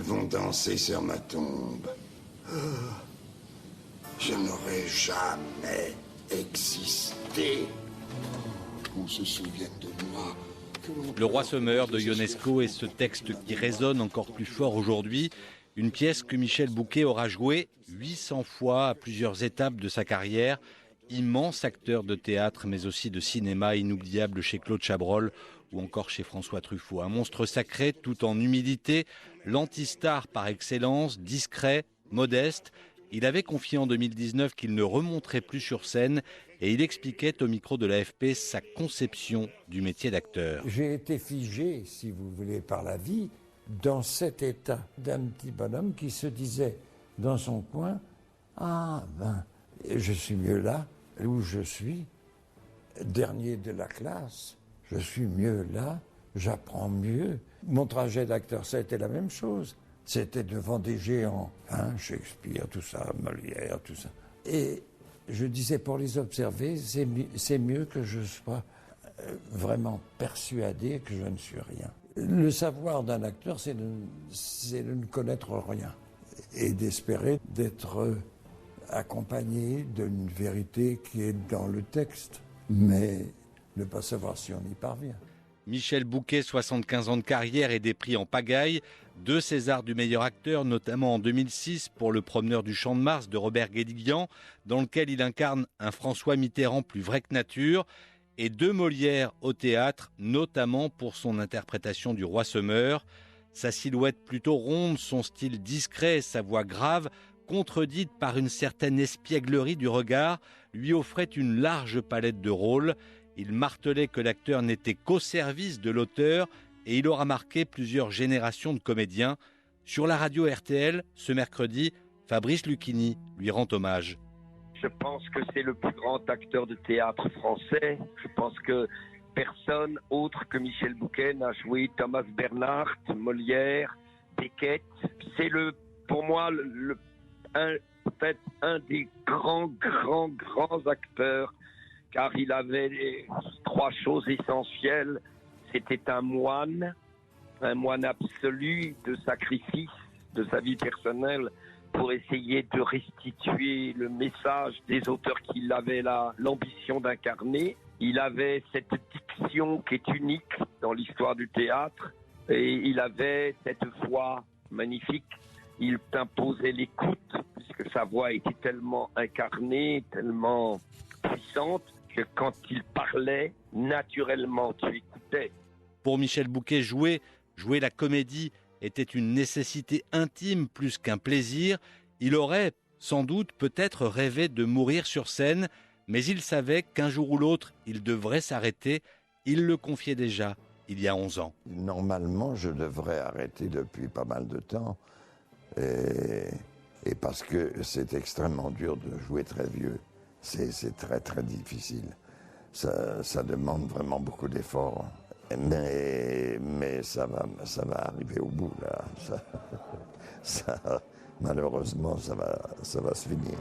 vont danser sur ma tombe. Je n'aurais jamais existé. Qu'on se souvienne de moi. Le Roi Semeur de Ionesco est ce texte qui résonne encore plus fort aujourd'hui. Une pièce que Michel Bouquet aura jouée 800 fois à plusieurs étapes de sa carrière. Immense acteur de théâtre mais aussi de cinéma, inoubliable chez Claude Chabrol ou encore chez François Truffaut. Un monstre sacré tout en humilité, l'antistar par excellence, discret, modeste. Il avait confié en 2019 qu'il ne remonterait plus sur scène et il expliquait au micro de l'AFP sa conception du métier d'acteur. J'ai été figé, si vous voulez, par la vie, dans cet état d'un petit bonhomme qui se disait dans son coin « Ah ben, je suis mieux là où je suis, dernier de la classe, je suis mieux là, j'apprends mieux. » Mon trajet d'acteur, ça a été la même chose. C'était devant des géants, Shakespeare, tout ça, Molière, tout ça. Et je disais, pour les observer, c'est mieux que je sois vraiment persuadé que je ne suis rien. Le savoir d'un acteur, c'est de ne connaître rien et d'espérer d'être accompagné d'une vérité qui est dans le texte, mais ne pas savoir si on y parvient. Michel Bouquet, 75 ans de carrière et des prix en pagaille, 2 Césars du meilleur acteur, notamment en 2006 pour Le Promeneur du Champ de Mars de Robert Guédiguian, dans lequel il incarne un François Mitterrand plus vrai que nature, et 2 Molières au théâtre, notamment pour son interprétation du Roi Semeur. Sa silhouette plutôt ronde, son style discret et sa voix grave, contredite par une certaine espièglerie du regard, lui offraient une large palette de rôles. Il martelait que l'acteur n'était qu'au service de l'auteur et il aura marqué plusieurs générations de comédiens. Sur la radio RTL, ce mercredi, Fabrice Lucchini lui rend hommage. Je pense que c'est le plus grand acteur de théâtre français. Je pense que personne autre que Michel Bouquet n'a joué Thomas Bernhardt, Molière, Beckett. C'est pour moi un des grands acteurs, car il avait 3 choses essentielles. C'était un moine absolu de sacrifice de sa vie personnelle pour essayer de restituer le message des auteurs qu'il avait l'ambition d'incarner. Il avait cette diction qui est unique dans l'histoire du théâtre et il avait cette voix magnifique. Il t'imposait l'écoute puisque sa voix était tellement incarnée, tellement puissante que quand il parlait, naturellement, tu écoutais. Pour Michel Bouquet, jouer la comédie était une nécessité intime plus qu'un plaisir. Il aurait, sans doute, peut-être rêvé de mourir sur scène, mais il savait qu'un jour ou l'autre, il devrait s'arrêter. Il le confiait déjà il y a 11 ans. Normalement, je devrais arrêter depuis pas mal de temps, et parce que c'est extrêmement dur de jouer très vieux. C'est très très difficile. Ça demande vraiment beaucoup d'efforts. Mais ça va arriver au bout là. Malheureusement, ça va se finir.